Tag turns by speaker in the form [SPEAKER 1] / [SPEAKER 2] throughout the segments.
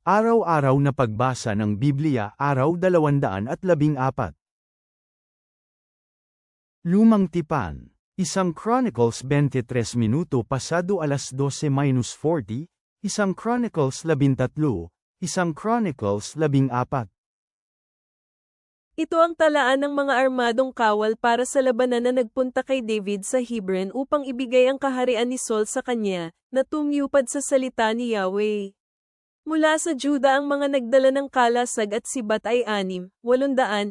[SPEAKER 1] Araw-araw na pagbasa ng Biblia, Araw 214. Lumang Tipan. Isang Chronicles 23 minuto pasado alas 12:40, Isang Chronicles 13, Isang Chronicles 14.
[SPEAKER 2] Ito ang talaan ng mga armadong kawal para sa labanan na nagpunta kay David sa Hebron upang ibigay ang kaharian ni Saul sa kanya, na tumupad sa salita ni Yahweh. Mula sa Juda ang mga nagdala ng kalasag at sibat ay 800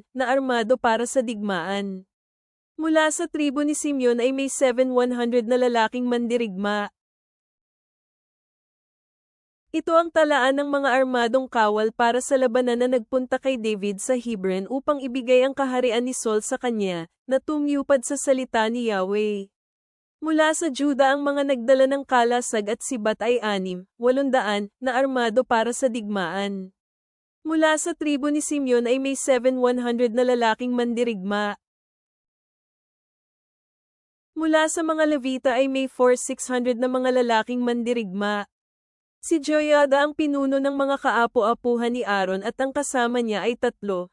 [SPEAKER 2] na armado para sa digmaan. Mula sa tribo ni Simeon ay may 700 na lalaking mandirigma. Ito ang talaan ng mga armadong kawal para sa labanan na nagpunta kay David sa Hebron upang ibigay ang kaharian ni Saul sa kanya, na tumupad sa salita ni Yahweh. Mula sa Juda ang mga nagdala ng kalasag at sibat ay 800 na armado para sa digmaan. Mula sa tribo ni Simeon ay may 700 na lalaking mandirigma. Mula sa mga Levita ay may 4,600 na mga lalaking mandirigma. Si Joyada ang pinuno ng mga kaapo-apuhan ni Aaron at ang kasama niya ay 700.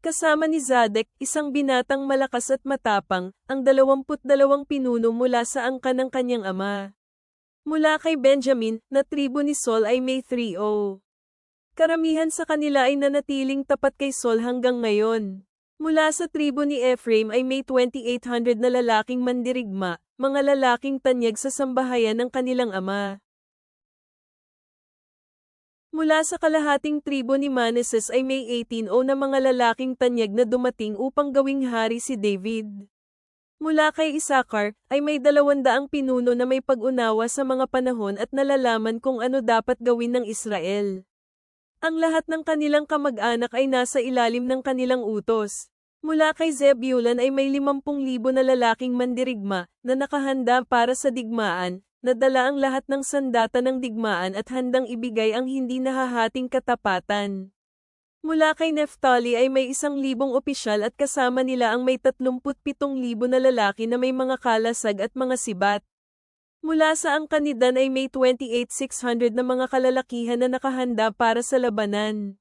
[SPEAKER 2] Kasama ni Zadok, isang binatang malakas at matapang, ang 22 pinuno mula sa angkan ng kanyang ama. Mula kay Benjamin, na tribo ni Saul ay may 30. Karamihan sa kanila ay nanatiling tapat kay Saul hanggang ngayon. Mula sa tribo ni Ephraim ay may 2,800 na lalaking mandirigma, mga lalaking tanyag sa sambahayan ng kanilang ama. Mula sa kalahating tribo ni Manasseh ay may 18 na mga lalaking tanyag na dumating upang gawing hari si David. Mula kay Isakar, ay may 200 pinuno na may pag-unawa sa mga panahon at nalalaman kung ano dapat gawin ng Israel. Ang lahat ng kanilang kamag-anak ay nasa ilalim ng kanilang utos. Mula kay Zebulun ay may 50,000 na lalaking mandirigma, na nakahanda para sa digmaan, nadala ang lahat ng sandata ng digmaan at handang ibigay ang hindi nahahating katapatan. Mula kay Neftali ay may 1,000 opisyal at kasama nila ang may 37,000 na lalaki na may mga kalasag at mga sibat. Mula sa angkan ni Dan ay may 28,600 na mga kalalakihan na nakahanda para sa labanan.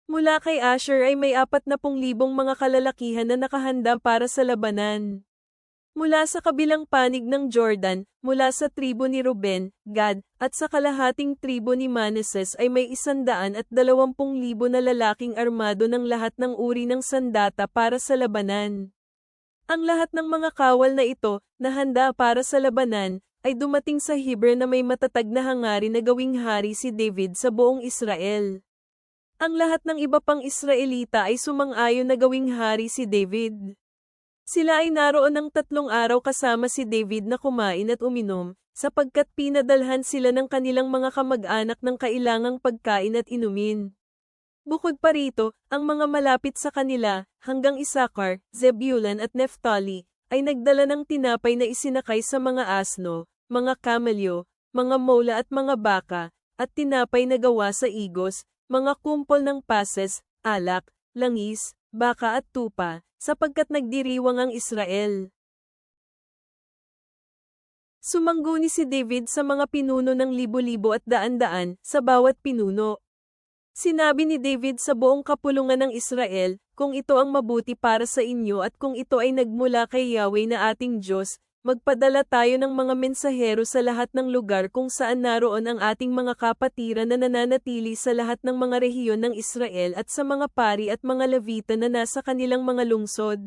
[SPEAKER 2] Mula kay Asher ay may 40,000 mga kalalakihan na nakahanda para sa labanan. Mula sa kabilang panig ng Jordan, mula sa tribo ni Ruben, Gad, at sa kalahating tribo ni Manasseh ay may 120,000 na lalaking armado ng lahat ng uri ng sandata para sa labanan. Ang lahat ng mga kawal na ito, na handa para sa labanan, ay dumating sa Hebron na may matatag na hangarin na gawing hari si David sa buong Israel. Ang lahat ng iba pang Israelita ay sumang-ayon na gawing hari si David. Sila ay naroon ng 3 araw kasama si David na kumain at uminom, sapagkat pinadalhan sila ng kanilang mga kamag-anak ng kailangang pagkain at inumin. Bukod pa rito, ang mga malapit sa kanila, hanggang Isakar, Zebulun at Neftali, ay nagdala ng tinapay na isinakay sa mga asno, mga kamelyo, mga mola at mga baka, at tinapay na gawa sa igos, mga kumpol ng pases, alak, langis, baka at tupa, sapagkat nagdiriwang ang Israel. Sumangguni si David sa mga pinuno ng libo-libo at daan-daan, sa bawat pinuno. Sinabi ni David sa buong kapulungan ng Israel, kung ito ang mabuti para sa inyo at kung ito ay nagmula kay Yahweh na ating Diyos, magpadala tayo ng mga mensahero sa lahat ng lugar kung saan naroon ang ating mga kapatiran na nananatili sa lahat ng mga rehiyon ng Israel at sa mga pari at mga Levita na nasa kanilang mga lungsod.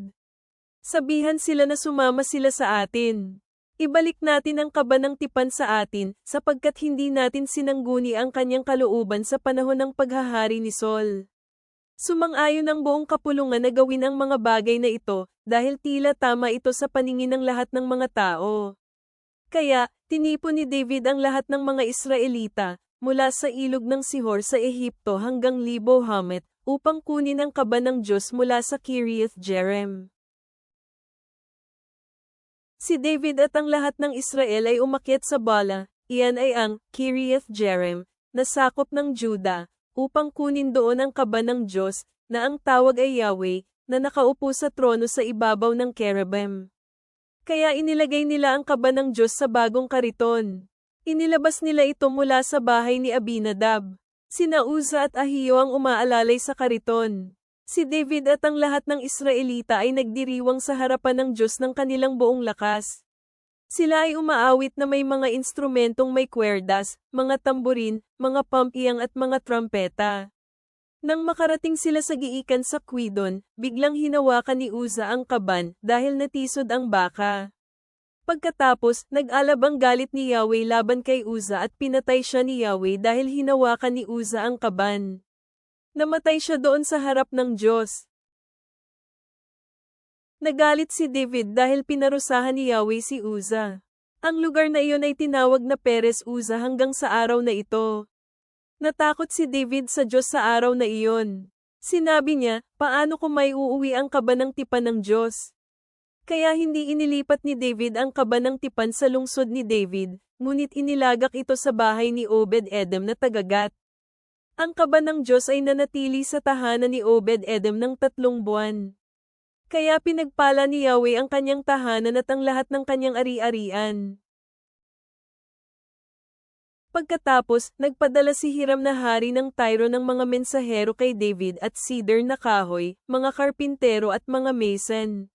[SPEAKER 2] Sabihan sila na sumama sila sa atin. Ibalik natin ang kaba ng tipan sa atin, sapagkat hindi natin sinangguni ang kanyang kalooban sa panahon ng paghahari ni Saul. Sumang-ayon ang buong kapulungan na gawin ang mga bagay na ito, dahil tila tama ito sa paningin ng lahat ng mga tao. Kaya, tinipon ni David ang lahat ng mga Israelita, mula sa ilog ng Sihor sa Ehipto hanggang Libo Hamet, upang kunin ang kaba ng Diyos mula sa Kiriath Jearim. Si David at ang lahat ng Israel ay umakyat sa Bala, iyan ay ang Kiriath Jearim, na sakop ng Juda, upang kunin doon ang kaba ng Diyos, na ang tawag ay Yahweh, na nakaupo sa trono sa ibabaw ng Kerubim. Kaya inilagay nila ang kaba ng Diyos sa bagong kariton. Inilabas nila ito mula sa bahay ni Abinadab. Sina Uza at Ahio ang umaalalay sa kariton. Si David at ang lahat ng Israelita ay nagdiriwang sa harapan ng Diyos ng kanilang buong lakas. Sila ay umaawit na may mga instrumentong may kwerdas, mga tamburin, mga pampiyang at mga trumpeta. Nang makarating sila sa giikan sa Kwidon, biglang hinawakan ni Uza ang kaban dahil natisod ang baka. Pagkatapos, nag-alab ang galit ni Yahweh laban kay Uza at pinatay siya ni Yahweh dahil hinawakan ni Uza ang kaban. Namatay siya doon sa harap ng Diyos. Nagalit si David dahil pinarusahan ni Yahweh si Uza. Ang lugar na iyon ay tinawag na Perez Uza hanggang sa araw na ito. Natakot si David sa Diyos sa araw na iyon. Sinabi niya, paano ko may uuwi ang kaban ng tipan ng Diyos? Kaya hindi inilipat ni David ang kaban ng tipan sa lungsod ni David, ngunit inilagak ito sa bahay ni Obed-Edom na taga-Gat. Ang kaban ng Diyos ay nanatili sa tahanan ni Obed-Edom ng 3 buwan. Kaya pinagpala ni Yahweh ang kanyang tahanan at ang lahat ng kanyang ari-arian. Pagkatapos, nagpadala si Hiram na hari ng Tyro ng mga mensahero kay David at cedar na kahoy, mga karpintero at mga mason.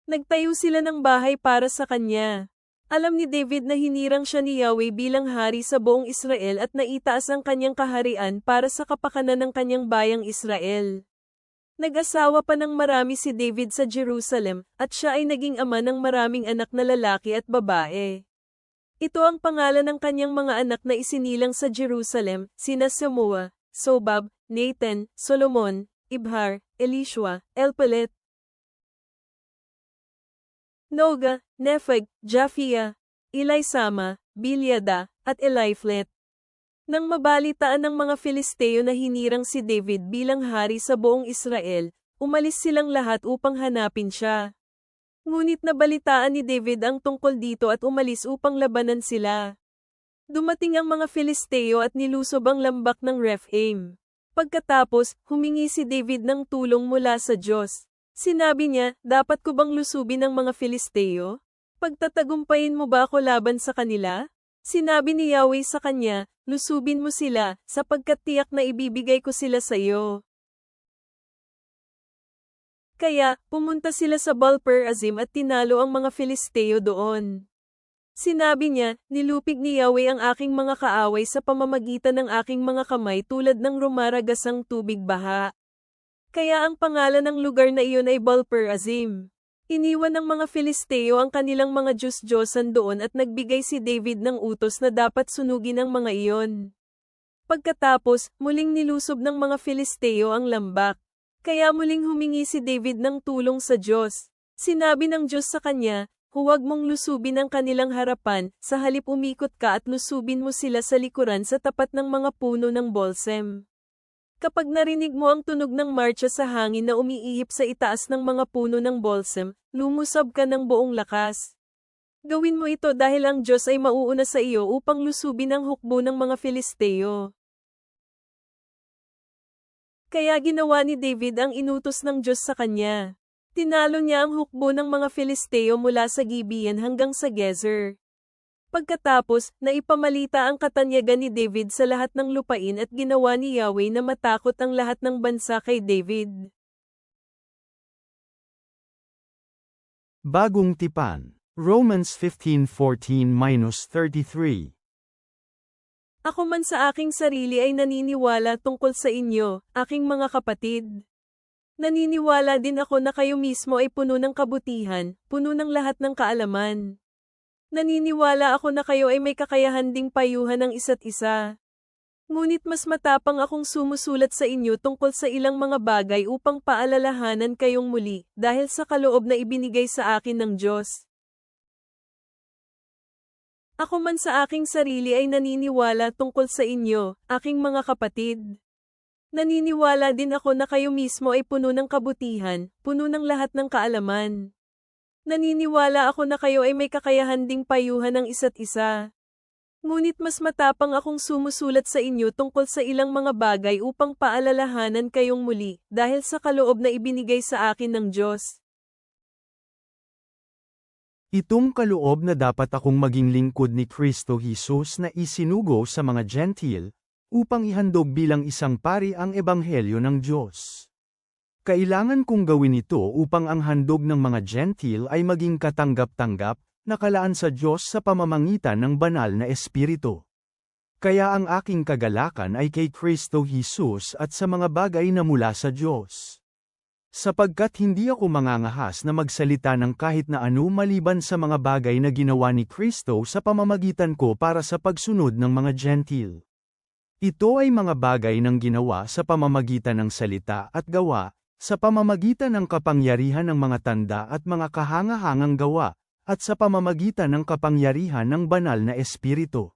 [SPEAKER 2] Nagtayo sila ng bahay para sa kanya. Alam ni David na hinirang siya ni Yahweh bilang hari sa buong Israel at naitaas ang kanyang kaharian para sa kapakanan ng kanyang bayang Israel. Nag-asawa pa ng marami si David sa Jerusalem, at siya ay naging ama ng maraming anak na lalaki at babae. Ito ang pangalan ng kanyang mga anak na isinilang sa Jerusalem, sina Samua, Sobab, Nathan, Solomon, Ibhar, Elishua, Elpelet, Noga, Nepheg, Japhia, Elisama, Bilyada, at Eliphelet. Nang mabalitaan ng mga Filisteo na hinirang si David bilang hari sa buong Israel, umalis silang lahat upang hanapin siya. Ngunit nabalitaan ni David ang tungkol dito at umalis upang labanan sila. Dumating ang mga Filisteo at nilusob ang lambak ng Rephaim. Pagkatapos, humingi si David ng tulong mula sa Diyos. Sinabi niya, dapat ko bang lusubin ang mga Filisteo? Pagtatagumpayin mo ba ako laban sa kanila? Sinabi ni Yahweh sa kanya, lusubin mo sila, sapagkat tiyak na ibibigay ko sila sa iyo. Kaya, pumunta sila sa Baal-perazim at tinalo ang mga Filisteo doon. Sinabi niya, nilupig ni Yahweh ang aking mga kaaway sa pamamagitan ng aking mga kamay tulad ng rumaragasang tubig baha. Kaya ang pangalan ng lugar na iyon ay Baal-perazim. Iniwan ng mga Filisteo ang kanilang mga Diyos-Diyosan doon at nagbigay si David ng utos na dapat sunugin ang mga iyon. Pagkatapos, muling nilusob ng mga Filisteo ang lambak. Kaya muling humingi si David ng tulong sa Diyos. Sinabi ng Diyos sa kanya, huwag mong lusubin ang kanilang harapan, sa halip umikot ka at lusubin mo sila sa likuran sa tapat ng mga puno ng bolsem. Kapag narinig mo ang tunog ng martsa sa hangin na umiihip sa itaas ng mga puno ng bolsem, lumusab ka ng buong lakas. Gawin mo ito dahil ang Diyos ay mauuna sa iyo upang lusubin ang hukbo ng mga Filisteo. Kaya ginawa ni David ang inutos ng Diyos sa kanya. Tinalo niya ang hukbo ng mga Filisteo mula sa Gibeon hanggang sa Gezer. Pagkatapos, naipamalita ang katanyagan ni David sa lahat ng lupain at ginawa ni Yahweh na matakot ang lahat ng bansa kay David.
[SPEAKER 1] Bagong tipan. Romans 15:14-33.
[SPEAKER 2] Ako man sa aking sarili ay naniniwala tungkol sa inyo, aking mga kapatid. Naniniwala din ako na kayo mismo ay puno ng kabutihan, puno ng lahat ng kaalaman. Naniniwala ako na kayo ay may kakayahan ding payuhan ng isa't isa. Ngunit mas matapang akong sumusulat sa inyo tungkol sa ilang mga bagay upang paalalahanan kayong muli, dahil sa kaloob na ibinigay sa akin ng Diyos. Ako man sa aking sarili ay naniniwala tungkol sa inyo, aking mga kapatid. Naniniwala din ako na kayo mismo ay puno ng kabutihan, puno ng lahat ng kaalaman. Naniniwala ako na kayo ay may kakayahan ding payuhan ng isa't isa. Ngunit mas matapang akong sumusulat sa inyo tungkol sa ilang mga bagay upang paalalahanan kayong muli, dahil sa kaloob na ibinigay sa akin ng Diyos.
[SPEAKER 1] Itong kaloob na dapat akong maging lingkod ni Kristo Jesus na isinugo sa mga Gentile, upang ihandog bilang isang pari ang ebanghelyo ng Diyos. Kailangan kong gawin ito upang ang handog ng mga Gentile ay maging katanggap-tanggap, nakalaan sa Diyos sa pamamagitan ng banal na Espiritu. Kaya ang aking kagalakan ay kay Kristo Jesus at sa mga bagay na mula sa Diyos. Sapagkat hindi ako mangangahas na magsalita ng kahit na ano maliban sa mga bagay na ginawa ni Kristo sa pamamagitan ko para sa pagsunod ng mga Gentile. Ito ay mga bagay ng ginawa sa pamamagitan ng salita at gawa, sa pamamagitan ng kapangyarihan ng mga tanda at mga kahangahangang gawa, at sa pamamagitan ng kapangyarihan ng banal na Espiritu.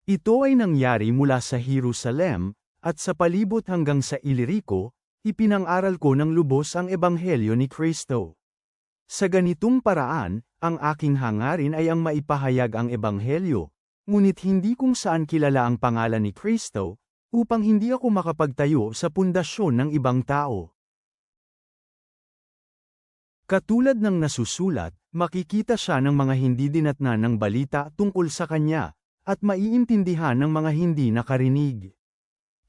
[SPEAKER 1] Ito ay nangyari mula sa Jerusalem, at sa palibot hanggang sa Ilirico, ipinang-aral ko ng lubos ang ebanghelyo ni Kristo. Sa ganitong paraan, ang aking hangarin ay ang maipahayag ang ebanghelyo, ngunit hindi kung saan kilala ang pangalan ni Kristo, upang hindi ako makapagtayo sa pundasyon ng ibang tao. Katulad ng nasusulat, makikita siya ng mga hindi dinatnan ng balita tungkol sa kanya, at maiintindihan ng mga hindi nakarinig.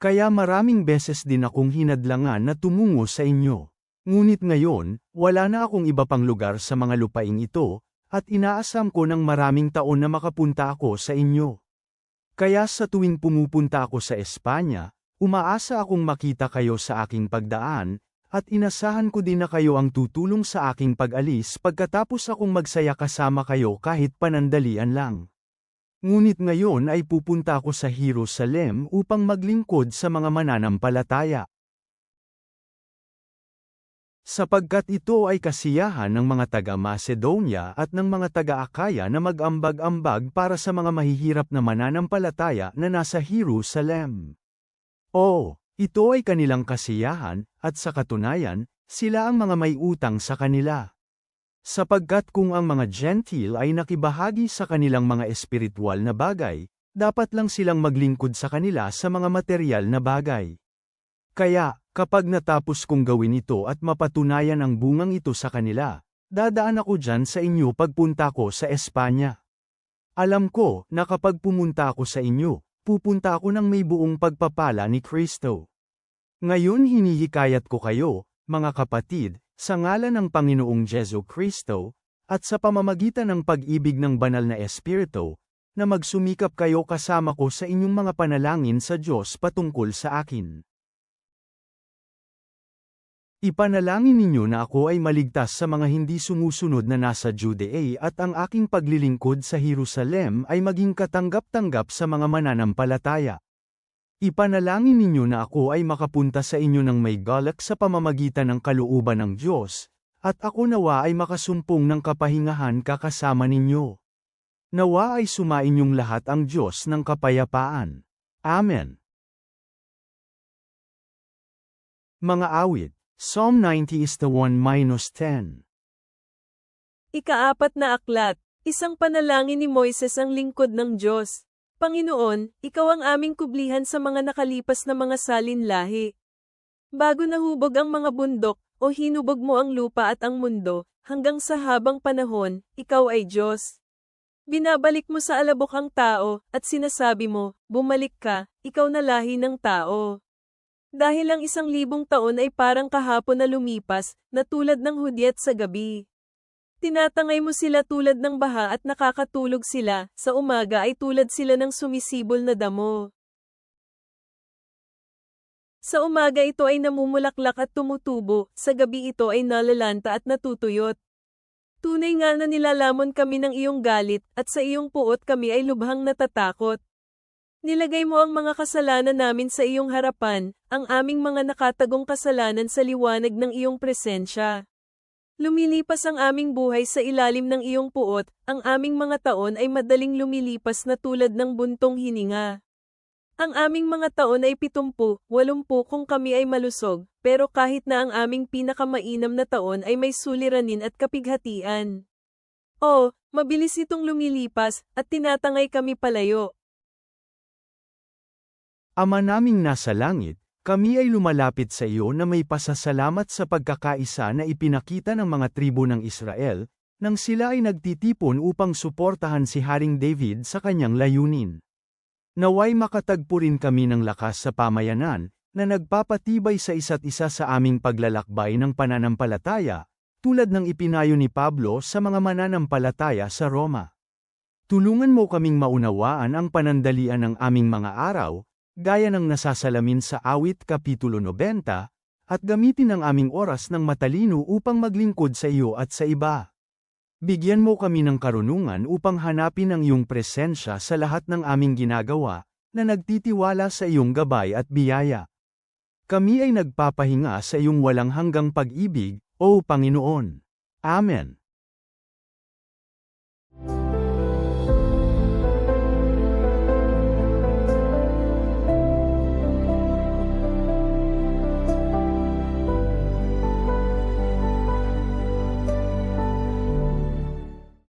[SPEAKER 1] Kaya maraming beses din akong hinadlangan na tumungo sa inyo. Ngunit ngayon, wala na akong iba pang lugar sa mga lupaing ito, at inaasam ko ng maraming taon na makapunta ako sa inyo. Kaya sa tuwing pumupunta ako sa Espanya, umaasa akong makita kayo sa aking pagdaan, at inasahan ko din na kayo ang tutulong sa aking pag-alis pagkatapos akong magsaya kasama kayo kahit panandalian lang. Ngunit ngayon ay pupunta ako sa Jerusalem upang maglingkod sa mga mananampalataya. Sapagkat ito ay kasiyahan ng mga taga-Macedonia at ng mga taga-Akaya na mag-ambag-ambag para sa mga mahihirap na mananampalataya na nasa Jerusalem. Ito ay kanilang kasiyahan, at sa katunayan, sila ang mga may utang sa kanila. Sapagkat kung ang mga Gentile ay nakibahagi sa kanilang mga espiritual na bagay, dapat lang silang maglingkod sa kanila sa mga material na bagay. Kaya, kapag natapos kong gawin ito at mapatunayan ang bungang ito sa kanila, dadaan ako dyan sa inyo pagpunta ko sa Espanya. Alam ko na kapag pumunta ako sa inyo, pupunta ako ng may buong pagpapala ni Kristo. Ngayon hinihikayat ko kayo, mga kapatid, sa ngalan ng Panginoong Jesu Kristo, at sa pamamagitan ng pag-ibig ng banal na Espiritu, na magsumikap kayo kasama ko sa inyong mga panalangin sa Diyos patungkol sa akin. Ipanalangin ninyo na ako ay maligtas sa mga hindi sumusunod na nasa Judea at ang aking paglilingkod sa Jerusalem ay maging katanggap-tanggap sa mga mananampalataya. Ipanalangin ninyo na ako ay makapunta sa inyo ng may galak sa pamamagitan ng kalooban ng Diyos, at ako nawa ay makasumpong ng kapahingahan kakasama ninyo. Nawa ay sumainyong lahat ang Diyos ng kapayapaan. Amen. Mga awit, Psalm 90 is the 1-10.
[SPEAKER 2] Ikaapat na aklat, isang panalangin ni Moises ang lingkod ng Diyos. Panginoon, Ikaw ang aming kublihan sa mga nakalipas na mga salinlahi. Bago nahubog ang mga bundok, o hinubog mo ang lupa at ang mundo, hanggang sa habang panahon, Ikaw ay Diyos. Binabalik mo sa alabok ang tao, at sinasabi mo, bumalik ka, ikaw na lahi ng tao. Dahil ang 1,000 taon ay parang kahapon na lumipas, na tulad ng hudyat sa gabi. Tinatangay mo sila tulad ng baha at nakakatulog sila, sa umaga ay tulad sila ng sumisibol na damo. Sa umaga ito ay namumulaklak at tumutubo, sa gabi ito ay nalalanta at natutuyot. Tunay nga na nilalamon kami ng iyong galit, at sa iyong puot kami ay lubhang natatakot. Nilagay mo ang mga kasalanan namin sa iyong harapan, ang aming mga nakatagong kasalanan sa liwanag ng iyong presensya. Lumilipas ang aming buhay sa ilalim ng iyong puot, ang aming mga taon ay madaling lumilipas na tulad ng buntong hininga. Ang aming mga taon ay 70, 80 kung kami ay malusog, pero kahit na ang aming pinakamainam na taon ay may suliranin at kapighatian. Mabilis itong lumilipas, at tinatangay kami palayo.
[SPEAKER 1] Ama naming nasa langit, kami ay lumalapit sa iyo na may pasasalamat sa pagkakaisa na ipinakita ng mga tribo ng Israel, nang sila ay nagtitipon upang suportahan si Haring David sa kanyang layunin. Naway makatagpo rin kami ng lakas sa pamayanan, na nagpapatibay sa isa't isa sa aming paglalakbay ng pananampalataya, tulad ng ipinayo ni Pablo sa mga mananampalataya sa Roma. Tulungan mo kaming maunawaan ang panandalian ng aming mga araw, gaya ng nasasalamin sa Awit Kapitulo 90, at gamitin ang aming oras ng matalino upang maglingkod sa iyo at sa iba. Bigyan mo kami ng karunungan upang hanapin ang iyong presensya sa lahat ng aming ginagawa, na nagtitiwala sa iyong gabay at biyaya. Kami ay nagpapahinga sa iyong walang hanggang pag-ibig, O Panginoon. Amen.